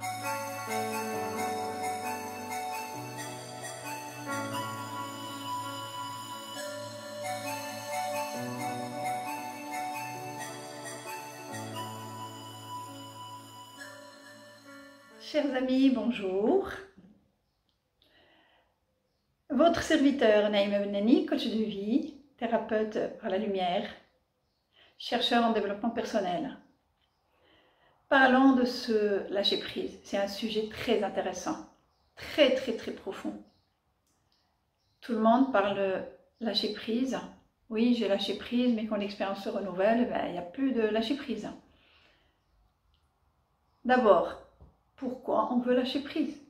Chers amis, bonjour. Votre serviteur Naïma Benani, coach de vie, thérapeute par la lumière, chercheur en développement personnel. Parlons de ce lâcher prise. C'est un sujet très intéressant, très profond. Tout le monde parle de lâcher prise. Oui, j'ai lâché prise, mais quand l'expérience se renouvelle, il n'y a plus de lâcher prise. D'abord, pourquoi on veut lâcher prise?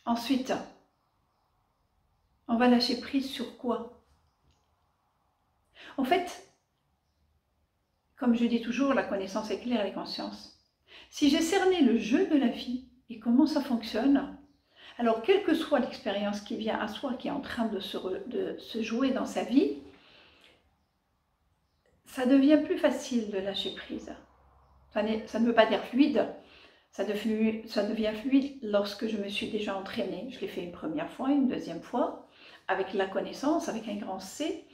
Ensuite, on va lâcher prise sur quoi? En fait, comme je dis toujours, la connaissance éclaire les consciences. Si j'ai cerné le jeu de la vie et comment ça fonctionne, alors quelle que soit l'expérience qui vient à soi, qui est en train de se jouer dans sa vie, ça devient plus facile de lâcher prise. Ça ne veut pas dire fluide, ça devient fluide lorsque je me suis déjà entraînée. Je l'ai fait une première fois, une deuxième fois, avec la connaissance, avec un grand C.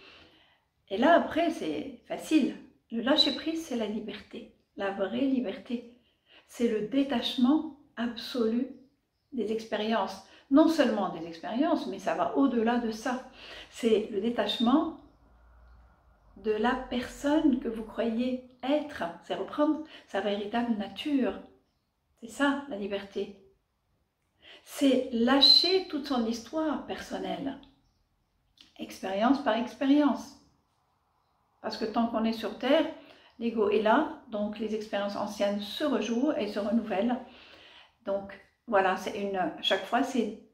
Et là, après, c'est facile. Le lâcher-prise, c'est la liberté, la vraie liberté. C'est le détachement absolu des expériences. Non seulement des expériences, mais ça va au-delà de ça. C'est le détachement de la personne que vous croyez être. C'est reprendre sa véritable nature. C'est ça, la liberté. C'est lâcher toute son histoire personnelle, expérience par expérience. Parce que tant qu'on est sur Terre, l'ego est là, donc les expériences anciennes se rejouent et se renouvellent. Donc voilà, chaque fois c'est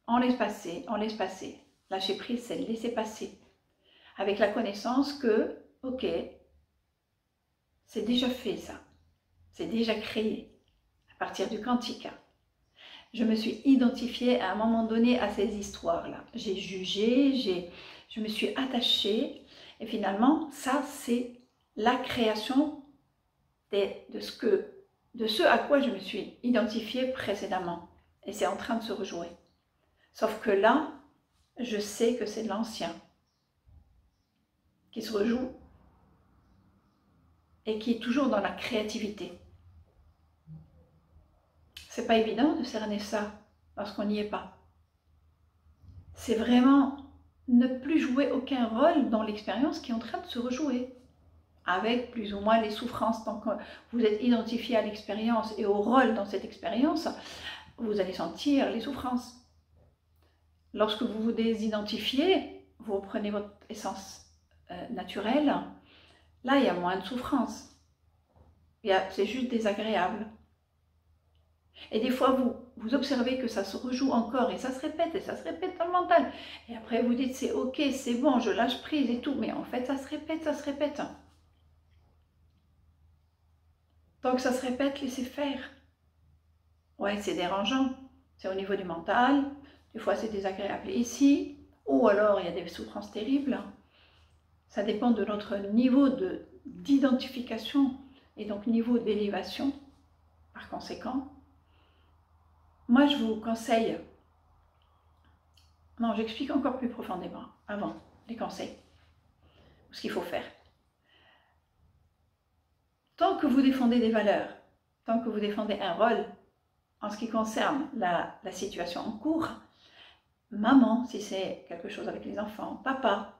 on laisse passer, on laisse passer. Lâcher prise, c'est laisser passer. Avec la connaissance que, ok, c'est déjà fait ça, c'est déjà créé, à partir du quantique. Je me suis identifiée à un moment donné à ces histoires-là. J'ai jugé, je me suis attachée. Et finalement, ça, c'est la création de ce à quoi je me suis identifiée précédemment. Et c'est en train de se rejouer. Sauf que là, je sais que c'est de l'ancien qui se rejoue et qui est toujours dans la créativité. C'est pas évident de cerner ça parce qu'on n'y est pas. C'est vraiment ne plus jouer aucun rôle dans l'expérience qui est en train de se rejouer, avec plus ou moins les souffrances. Tant que vous êtes identifié à l'expérience et au rôle dans cette expérience, vous allez sentir les souffrances. Lorsque vous vous désidentifiez, vous reprenez votre essence naturelle, là il y a moins de souffrance. C'est juste désagréable. Et des fois, vous observez que ça se rejoue encore et ça se répète dans le mental. Et après, vous dites, c'est ok, c'est bon, je lâche prise et tout. Mais en fait, ça se répète, ça se répète. Tant que ça se répète, laissez faire. Ouais, c'est dérangeant. C'est au niveau du mental. Des fois, c'est désagréable ici. Ou alors, il y a des souffrances terribles. Ça dépend de notre niveau d'identification et donc niveau d'élévation, par conséquent. Moi, je vous conseille, non, j'explique encore plus profondément avant les conseils, ce qu'il faut faire. Tant que vous défendez des valeurs, tant que vous défendez un rôle en ce qui concerne la situation en cours, maman, si c'est quelque chose avec les enfants, papa,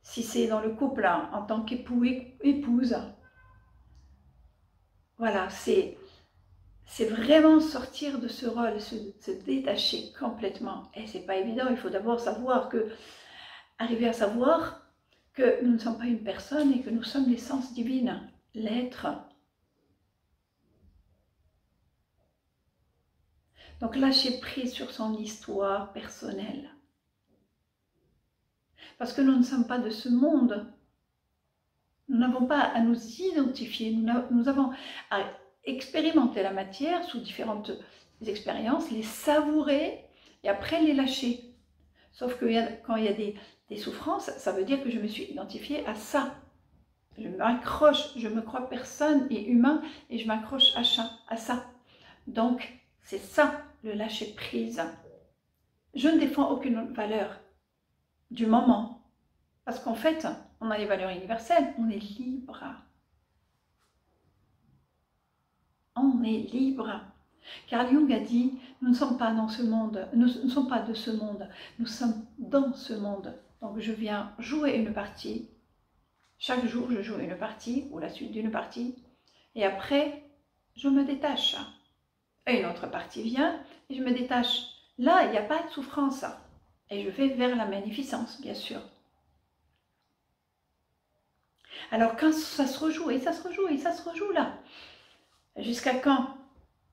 si c'est dans le couple en tant qu'époux, épouse, voilà, c'est vraiment sortir de ce rôle, se détacher complètement. Et c'est pas évident, il faut d'abord arriver à savoir que nous ne sommes pas une personne et que nous sommes l'essence divine, l'être. Donc lâcher prise sur son histoire personnelle. Parce que nous ne sommes pas de ce monde. Nous n'avons pas à nous identifier, nous avons à expérimenter la matière sous différentes expériences, les savourer et après les lâcher. Sauf que quand il y a des souffrances, ça veut dire que je me suis identifiée à ça. Je m'accroche, je me crois personne et humain et je m'accroche à ça. Donc, c'est ça le lâcher prise. Je ne défends aucune valeur du moment. Parce qu'en fait, on a les valeurs universelles, on est libre. On est libre. Carl Jung a dit, nous ne sommes pas dans ce monde, nous ne sommes pas de ce monde, nous sommes dans ce monde. Donc je viens jouer une partie, chaque jour je joue une partie, ou la suite d'une partie, et après je me détache. Et une autre partie vient, et je me détache. Là, il n'y a pas de souffrance, et je vais vers la magnificence, bien sûr. Alors quand ça se rejoue, et ça se rejoue, et ça se rejoue là, jusqu'à quand?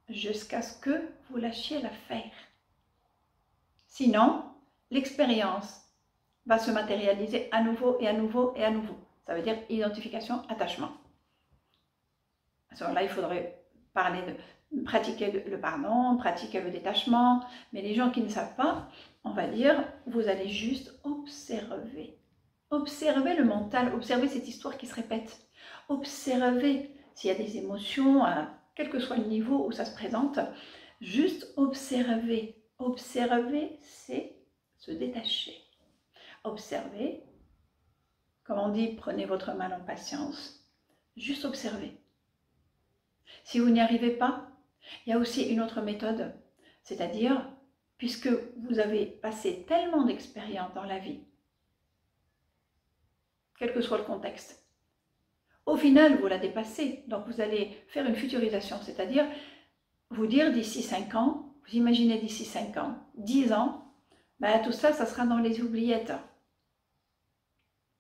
Jusqu'à ce que vous lâchiez l'affaire. Sinon, l'expérience va se matérialiser à nouveau et à nouveau et à nouveau. Ça veut dire identification, attachement. À ce moment-là, il faudrait parler de pratiquer le pardon, pratiquer le détachement. Mais les gens qui ne savent pas, on va dire, vous allez juste observer. Observez le mental, observez cette histoire qui se répète. Observez s'il y a des émotions, quel que soit le niveau où ça se présente, juste observer. Observer, c'est se détacher. Observez, comme on dit, prenez votre mal en patience. Juste observez. Si vous n'y arrivez pas, il y a aussi une autre méthode, c'est-à-dire, puisque vous avez passé tellement d'expériences dans la vie, quel que soit le contexte, au final, vous la dépassez. Donc, vous allez faire une futurisation, c'est-à-dire vous dire d'ici 5 ans, vous imaginez d'ici 5 ans, 10 ans, ben, tout ça, ça sera dans les oubliettes.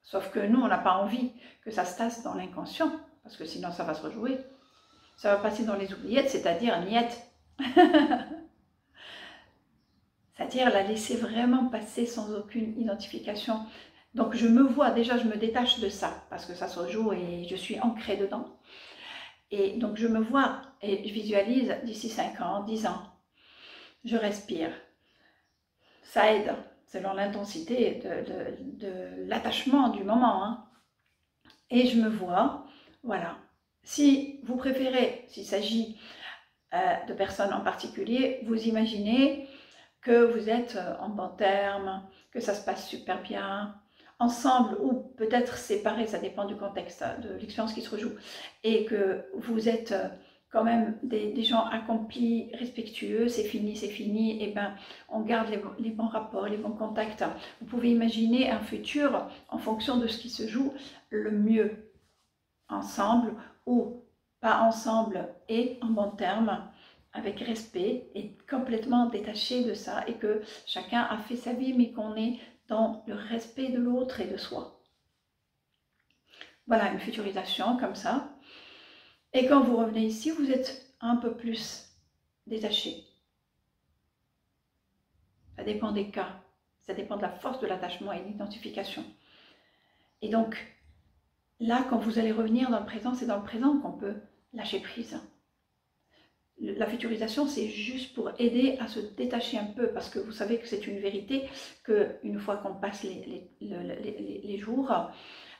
Sauf que nous, on n'a pas envie que ça se tasse dans l'inconscient, parce que sinon, ça va se rejouer. Ça va passer dans les oubliettes, c'est-à-dire niette. C'est-à-dire la laisser vraiment passer sans aucune identification. Donc je me vois, déjà je me détache de ça, parce que ça se joue et je suis ancrée dedans. Et donc je me vois et je visualise d'ici 5 ans, 10 ans. Je respire. Ça aide, selon l'intensité de l'attachement du moment. Hein. Et je me vois, voilà. Si vous préférez, s'il s'agit de personnes en particulier, vous imaginez que vous êtes en bon terme, que ça se passe super bien, ensemble ou peut-être séparés, ça dépend du contexte, de l'expérience qui se rejoue, et que vous êtes quand même des gens accomplis, respectueux, c'est fini, et ben on garde les bons rapports, les bons contacts. Vous pouvez imaginer un futur en fonction de ce qui se joue le mieux, ensemble ou pas ensemble et en bon terme, avec respect et complètement détaché de ça, et que chacun a fait sa vie mais qu'on est dans le respect de l'autre et de soi. Voilà, une futurisation comme ça. Et quand vous revenez ici, vous êtes un peu plus détaché. Ça dépend des cas, ça dépend de la force de l'attachement et de l'identification. Et donc, là, quand vous allez revenir dans le présent, c'est dans le présent qu'on peut lâcher prise. La futurisation, c'est juste pour aider à se détacher un peu, parce que vous savez que c'est une vérité, qu'une fois qu'on passe les jours,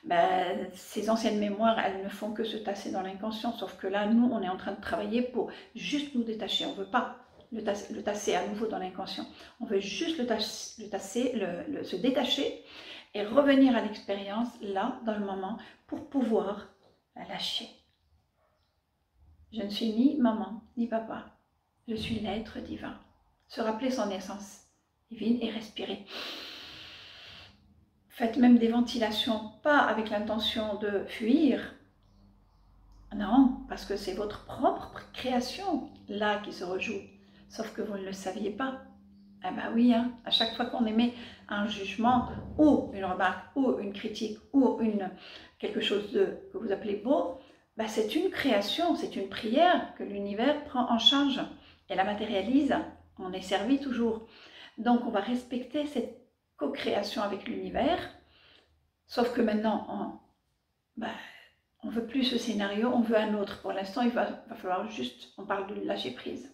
ben, ces anciennes mémoires, elles ne font que se tasser dans l'inconscient, sauf que là, nous, on est en train de travailler pour juste nous détacher. On ne veut pas le tasser à nouveau dans l'inconscient. On veut juste se détacher et revenir à l'expérience, là, dans le moment, pour pouvoir la lâcher. Je ne suis ni maman, ni papa. Je suis l'être divin. Se rappeler son essence divine et respirer. Faites même des ventilations, pas avec l'intention de fuir. Non, parce que c'est votre propre création, là, qui se rejoue. Sauf que vous ne le saviez pas. Eh bien oui, hein, à chaque fois qu'on émet un jugement, ou une remarque, ou une critique, ou quelque chose que vous appelez beau, ben c'est une création, c'est une prière que l'univers prend en charge et la matérialise. On est servi toujours. Donc on va respecter cette co-création avec l'univers, sauf que maintenant on ne veut plus ce scénario, on veut un autre. Pour l'instant, il va falloir juste, on parle de lâcher prise.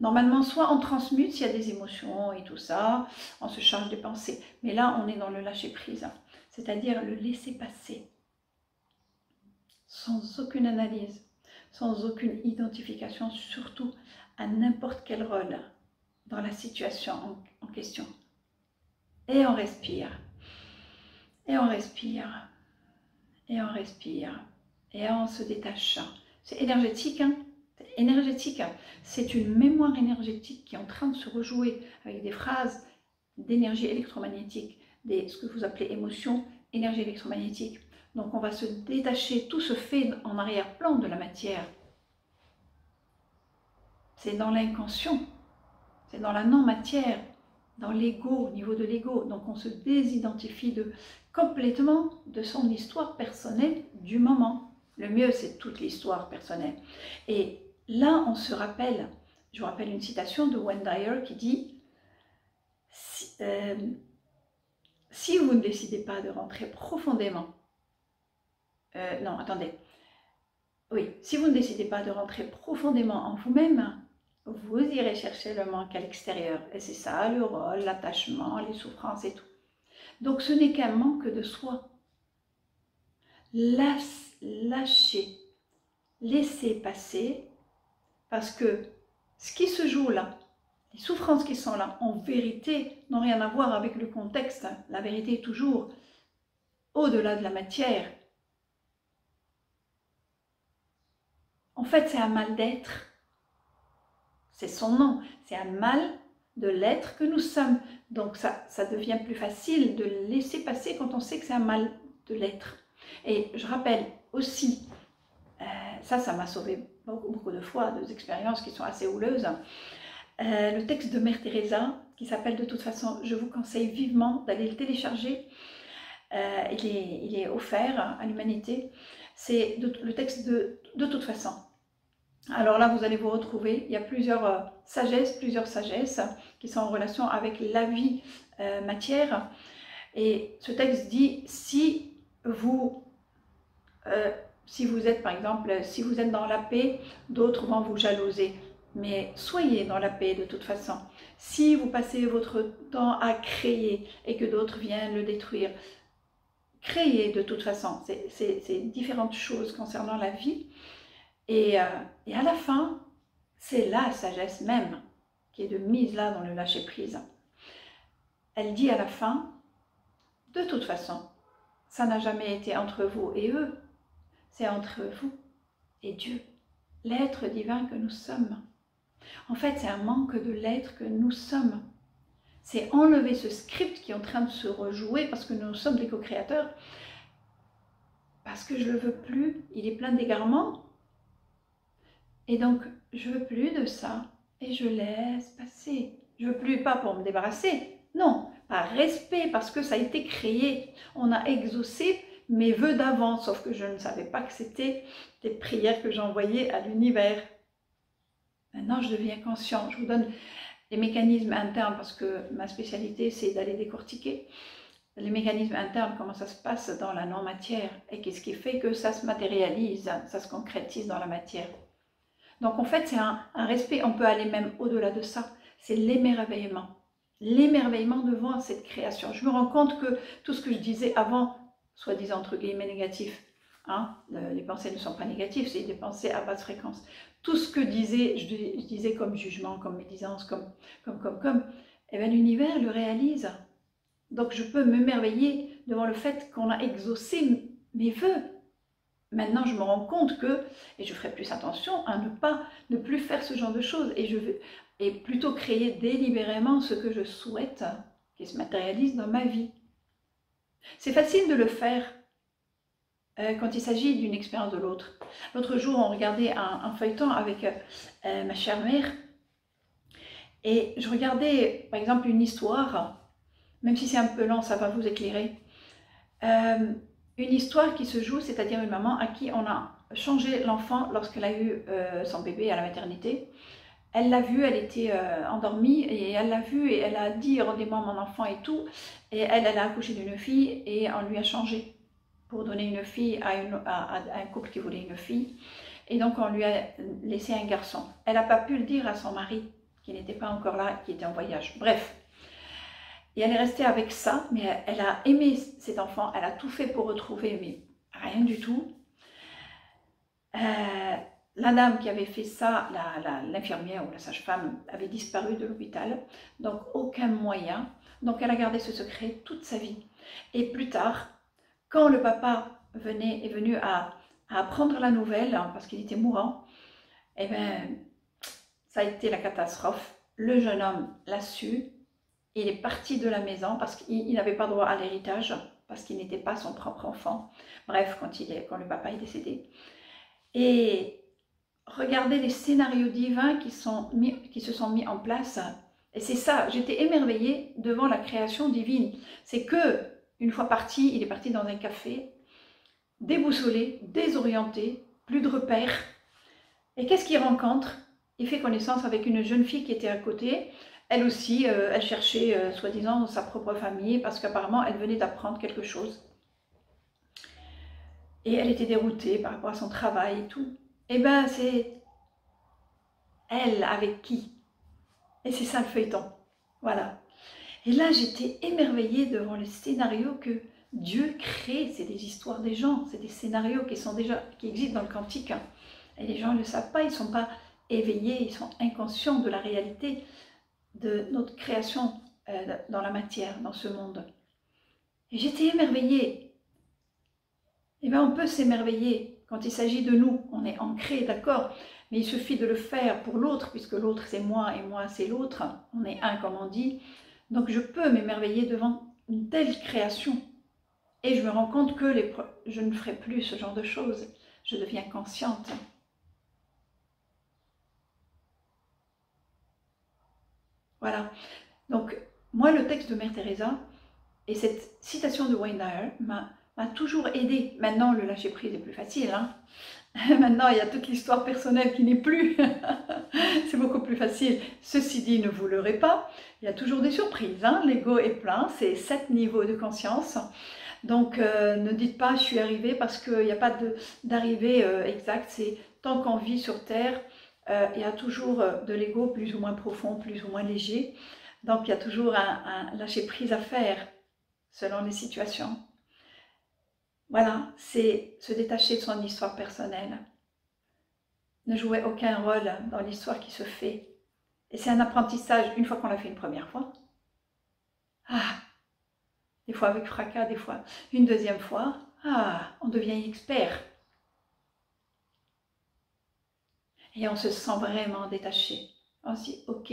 Normalement, soit on transmute s'il y a des émotions et tout ça, on se charge des pensées. Mais là, on est dans le lâcher prise. c'est-à-dire le laisser passer, sans aucune analyse, sans aucune identification, surtout à n'importe quel rôle dans la situation en question. Et on respire, et on respire, et on respire, et on se détache. C'est énergétique, hein? C'est énergétique. C'est une mémoire énergétique qui est en train de se rejouer avec des phrases d'énergie électromagnétique, ce que vous appelez émotion, énergie électromagnétique. Donc on va se détacher, tout se fait en arrière-plan de la matière. C'est dans l'inconscient, c'est dans la non-matière, dans l'ego, au niveau de l'ego. Donc on se désidentifie complètement de son histoire personnelle du moment. Le mieux, c'est toute l'histoire personnelle. Et là, on se rappelle, je vous rappelle une citation de Wayne Dyer qui dit si vous ne décidez pas de rentrer profondément, non, attendez, oui, si vous ne décidez pas de rentrer profondément en vous-même, vous irez chercher le manque à l'extérieur. Et c'est ça, le rôle, l'attachement, les souffrances et tout. Donc ce n'est qu'un manque de soi. Lâcher, laisser passer, parce que ce qui se joue là, les souffrances qui sont là, en vérité, n'ont rien à voir avec le contexte. La vérité est toujours au-delà de la matière. En fait, c'est un mal d'être. C'est son nom. C'est un mal de l'être que nous sommes. Donc ça devient plus facile de laisser passer quand on sait que c'est un mal de l'être. Et je rappelle aussi, ça m'a sauvé beaucoup de fois, des expériences qui sont assez houleuses, le texte de Mère Teresa, qui s'appelle de toute façon, je vous conseille vivement d'aller le télécharger, il est offert à l'humanité, c'est le texte de toute façon. Alors là, vous allez vous retrouver, il y a plusieurs sagesses qui sont en relation avec la vie matière. Et ce texte dit, si vous êtes par exemple, si vous êtes dans la paix, d'autres vont vous jalouser. Mais soyez dans la paix de toute façon. Si vous passez votre temps à créer et que d'autres viennent le détruire, créez de toute façon. C'est différentes choses concernant la vie. Et à la fin, c'est la sagesse même qui est de mise là dans le lâcher-prise. Elle dit à la fin, de toute façon, ça n'a jamais été entre vous et eux, c'est entre vous et Dieu, l'être divin que nous sommes. En fait, c'est un manque de l'être que nous sommes. C'est enlever ce script qui est en train de se rejouer parce que nous sommes des co-créateurs. Parce que je ne le veux plus, il est plein d'égarements. Et donc, je ne veux plus de ça et je laisse passer. Je ne veux plus, pas pour me débarrasser, non, par respect, parce que ça a été créé. On a exaucé mes vœux d'avant, sauf que je ne savais pas que c'était des prières que j'envoyais à l'univers. Maintenant, je deviens conscient. Je vous donne les mécanismes internes, parce que ma spécialité, c'est d'aller décortiquer les mécanismes internes, comment ça se passe dans la non-matière, et qu'est-ce qui fait que ça se matérialise, ça se concrétise dans la matière. Donc en fait, c'est un respect, on peut aller même au-delà de ça, c'est l'émerveillement. L'émerveillement devant cette création. Je me rends compte que tout ce que je disais avant, soi-disant entre guillemets négatif, hein, les pensées ne sont pas négatives, c'est des pensées à basse fréquence. Tout ce que je disais comme jugement, comme médisance, comme, et bien l'univers le réalise. Donc je peux m'émerveiller devant le fait qu'on a exaucé mes vœux. Maintenant, je me rends compte que, et je ferai plus attention à ne plus faire ce genre de choses, et plutôt créer délibérément ce que je souhaite qui se matérialise dans ma vie. C'est facile de le faire quand il s'agit d'une expérience de l'autre. L'autre jour, on regardait un feuilleton avec ma chère mère, et je regardais par exemple une histoire, même si c'est un peu lent, ça va vous éclairer. Une histoire qui se joue, c'est-à-dire une maman à qui on a changé l'enfant lorsqu'elle a eu son bébé à la maternité. Elle l'a vu, elle était endormie et elle l'a vu et elle a dit « rendez-moi mon enfant » et tout. Et elle a accouché d'une fille et on lui a changé pour donner une fille à un couple qui voulait une fille. Et donc on lui a laissé un garçon. Elle n'a pas pu le dire à son mari qui n'était pas encore là, qui était en voyage. Bref. Et elle est restée avec ça, mais elle a aimé cet enfant, elle a tout fait pour retrouver, mais rien du tout. La dame qui avait fait ça, l'infirmière ou la sage-femme, avait disparu de l'hôpital, donc aucun moyen. Donc elle a gardé ce secret toute sa vie. Et plus tard, quand le papa est venu à apprendre la nouvelle, hein, parce qu'il était mourant, eh bien, ça a été la catastrophe. Le jeune homme l'a su, il est parti de la maison parce qu'il n'avait pas droit à l'héritage, parce qu'il n'était pas son propre enfant. Bref, quand le papa est décédé. Et regardez les scénarios divins qui se sont mis en place. Et c'est ça, j'étais émerveillée devant la création divine. C'est que, une fois parti, il est parti dans un café, déboussolé, désorienté, plus de repères. Et qu'est-ce qu'il rencontre? Il fait connaissance avec une jeune fille qui était à côté. Elle aussi, elle cherchait soi-disant sa propre famille parce qu'apparemment, elle venait d'apprendre quelque chose. Et elle était déroutée par rapport à son travail et tout. Et bien, c'est elle avec qui? Et c'est ça le feuilleton. Voilà. Et là, j'étais émerveillée devant le scénario que Dieu crée. C'est des histoires des gens, c'est des scénarios qui existent dans le quantique. Et les gens ne le savent pas, ils ne sont pas éveillés, ils sont inconscients de la réalité de notre création dans la matière, dans ce monde. Et j'étais émerveillée. Et bien, on peut s'émerveiller quand il s'agit de nous. On est ancré, d'accord, mais il suffit de le faire pour l'autre, puisque l'autre c'est moi et moi c'est l'autre. On est un, comme on dit. Donc je peux m'émerveiller devant une telle création. Et je me rends compte que je ne ferai plus ce genre de choses. Je deviens consciente. Voilà. Donc, moi, le texte de Mère Teresa et cette citation de Wayne Dyer m'a toujours aidée. Maintenant, le lâcher-prise est plus facile. Hein. Maintenant, il y a toute l'histoire personnelle qui n'est plus. C'est beaucoup plus facile. Ceci dit, ne vous leurrez pas. Il y a toujours des surprises. Hein. L'ego est plein. C'est 7 niveaux de conscience. Donc, ne dites pas « je suis arrivée » parce qu'il n'y a pas d'arrivée exacte. C'est tant qu'on vit sur Terre, il y a toujours de l'ego plus ou moins profond, plus ou moins léger. Donc, il y a toujours un lâcher-prise à faire selon les situations. Voilà, c'est se détacher de son histoire personnelle. Ne jouer aucun rôle dans l'histoire qui se fait. Et c'est un apprentissage une fois qu'on l'a fait une première fois. Des fois avec fracas, des fois une deuxième fois. On devient expert. Et on se sent vraiment détaché. On se dit, ok.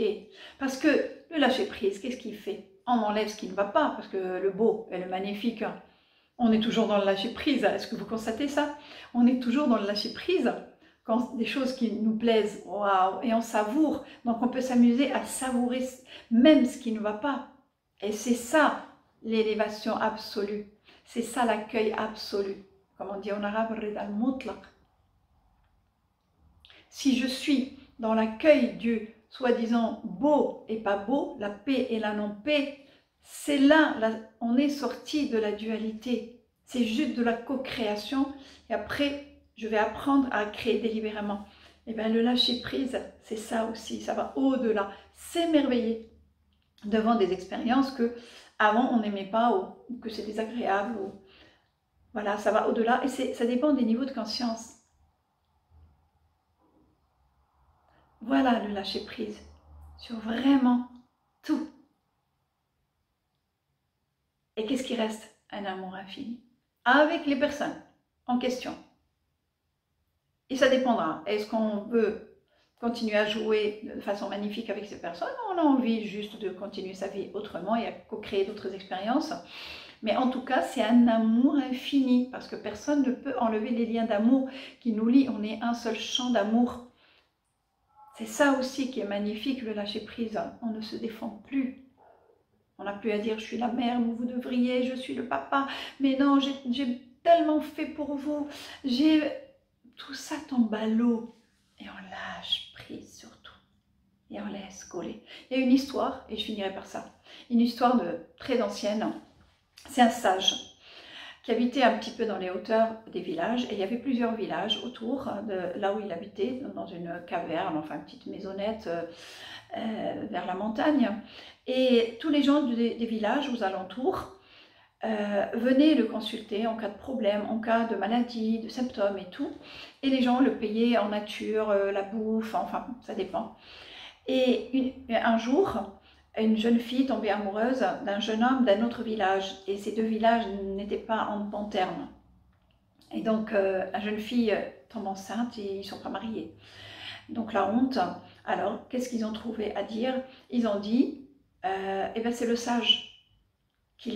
Parce que le lâcher-prise, qu'est-ce qu'il fait? On enlève ce qui ne va pas, parce que le beau et le magnifique, on est toujours dans le lâcher-prise. Est-ce que vous constatez ça? On est toujours dans le lâcher-prise. Quand des choses qui nous plaisent, waouh, et on savoure. Donc on peut s'amuser à savourer même ce qui ne va pas. Et c'est ça l'élévation absolue. C'est ça l'accueil absolu. Comme on dit en arabe, Rida al-Mutlaq. Si je suis dans l'accueil du soi-disant beau et pas beau, la paix et la non-paix, c'est là, on est sorti de la dualité. C'est juste de la co-création. Et après, je vais apprendre à créer délibérément. Et bien, le lâcher-prise, c'est ça aussi. Ça va au-delà. S'émerveiller devant des expériences que avant on n'aimait pas ou que c'est désagréable. Voilà, ça va au-delà. Et ça dépend des niveaux de conscience. Voilà le lâcher-prise sur vraiment tout. Et qu'est-ce qui reste? Un amour infini avec les personnes en question. Et ça dépendra. Est-ce qu'on veut continuer à jouer de façon magnifique avec ces personnes? On a envie juste de continuer sa vie autrement et à co-créer d'autres expériences. Mais en tout cas, c'est un amour infini parce que personne ne peut enlever les liens d'amour qui nous lient. On est un seul champ d'amour. C'est ça aussi qui est magnifique, le lâcher-prise. On ne se défend plus. On n'a plus à dire « je suis la mère, vous devriez, je suis le papa ». Mais non, j'ai tellement fait pour vous. Tout ça tombe à l'eau. Et on lâche prise sur tout. Et on laisse coller. Il y a une histoire, et je finirai par ça. Une histoire très ancienne. C'est un sage qui habitait un petit peu dans les hauteurs des villages. Et il y avait plusieurs villages autour de là où il habitait, dans une caverne, enfin une petite maisonnette vers la montagne. Et tous les gens des villages aux alentours venaient le consulter en cas de problème, en cas de maladie, de symptômes et tout. Et les gens le payaient en nature, la bouffe, enfin ça dépend. Et un jour, une jeune fille tombait amoureuse d'un jeune homme d'un autre village. Et ces deux villages n'étaient pas en bons termes. Et donc la jeune fille tombe enceinte et ils ne sont pas mariés. Donc la honte. Alors qu'est-ce qu'ils ont trouvé à dire? Ils ont dit, eh ben c'est le sage qui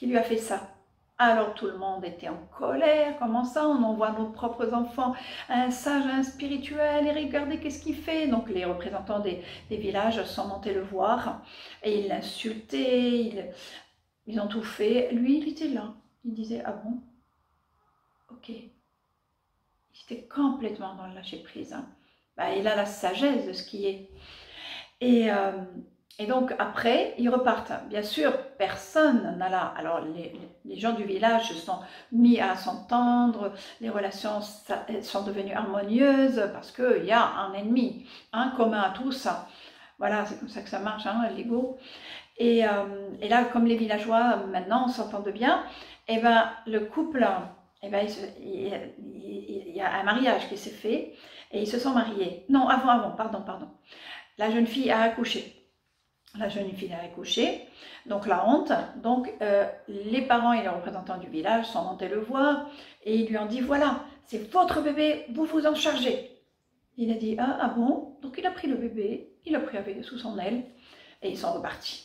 lui a fait ça. Alors tout le monde était en colère, comment ça, on envoie nos propres enfants à un sage, à un spirituel, et regardez qu'est-ce qu'il fait. Donc les représentants des villages sont montés le voir, et ils l'insultaient, ils ont tout fait. Lui, il était là, il disait, ah bon, ok. Il était complètement dans le lâcher-prise. Hein. Bah, il a la sagesse de ce qui est. Et donc après, ils repartent. Bien sûr, personne n'a là. Alors les gens du village se sont mis à s'entendre, les relations sont devenues harmonieuses parce qu'il y a un ennemi, un commun à tous. Voilà, c'est comme ça que ça marche, hein, l'ego. Et là, comme les villageois maintenant s'entendent bien, et ben, le couple, et ben, il y a un mariage qui s'est fait et ils se sont mariés. Non, pardon. La jeune fille a accouché. Donc la honte. Donc les parents et les représentants du village sont montés le voir et ils lui ont dit, voilà, c'est votre bébé, vous vous en chargez. Il a dit, ah bon? Donc il a pris le bébé, il l'a pris sous son aile et ils sont repartis.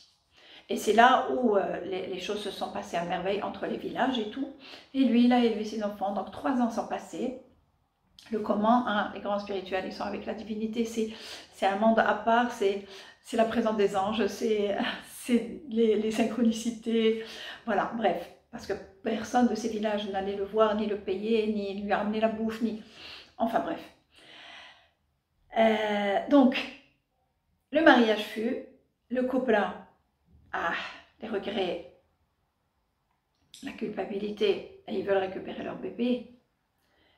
Et c'est là où les choses se sont passées à merveille entre les villages et tout. Et lui, il a élevé ses enfants, donc 3 ans sont passés. Le comment, hein, les grands spirituels, ils sont avec la divinité, c'est un monde à part, c'est la présence des anges, c'est les synchronicités, voilà, bref. Parce que personne de ces villages n'allait le voir, ni le payer, ni lui ramener la bouffe, ni... Enfin bref. Donc, le mariage fut, le couple a des regrets, la culpabilité, et ils veulent récupérer leur bébé.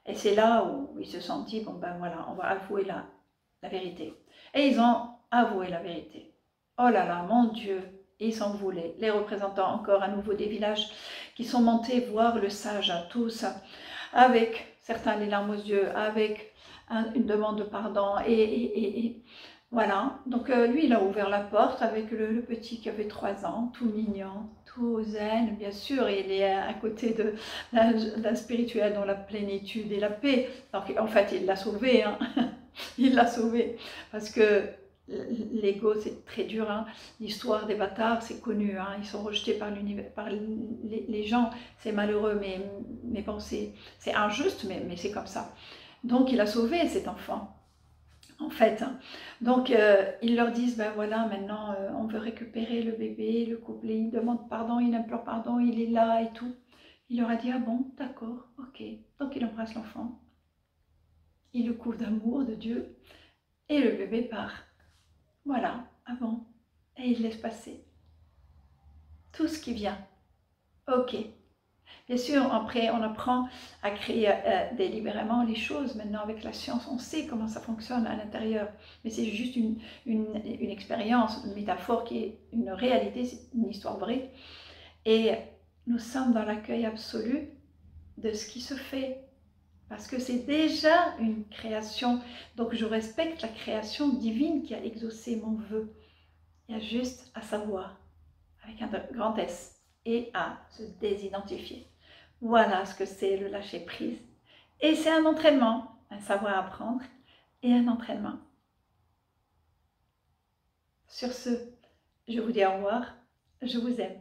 Et c'est là où ils se sont dit, bon ben voilà, on va avouer la vérité. Et ils ont avoué la vérité. Oh là là, mon Dieu, ils s'en voulaient. Les représentants encore à nouveau des villages qui sont montés voir le sage, tous, avec certains les larmes aux yeux, avec une demande de pardon. Et voilà, donc lui il a ouvert la porte avec le petit qui avait 3 ans, tout mignon, tout zen, bien sûr, il est à côté d'un spirituel dans la plénitude et la paix. Donc en fait il l'a sauvé, hein. Il l'a sauvé, parce que l'ego c'est très dur, hein. L'histoire des bâtards c'est connu, hein. Ils sont rejetés par les gens, c'est malheureux, mais bon c'est injuste, mais c'est comme ça. Donc il a sauvé cet enfant. En fait, donc ils leur disent, ben voilà, maintenant on veut récupérer le bébé, le couple, il demande pardon, il implore pardon, il est là et tout. Il leur a dit, ah bon, d'accord, ok. Donc il embrasse l'enfant, il le couvre d'amour de Dieu, et le bébé part. Voilà, ah bon, et il laisse passer tout ce qui vient. Ok. Bien sûr, après, on apprend à créer délibérément les choses. Maintenant, avec la science, on sait comment ça fonctionne à l'intérieur. Mais c'est juste une expérience, une métaphore qui est une réalité, c'est une histoire vraie. Et nous sommes dans l'accueil absolu de ce qui se fait. Parce que c'est déjà une création. Donc, je respecte la création divine qui a exaucé mon vœu. Il y a juste à savoir, avec un grand S, et à se désidentifier. Voilà ce que c'est le lâcher-prise. Et c'est un entraînement, un savoir apprendre et un entraînement. Sur ce, je vous dis au revoir, je vous aime.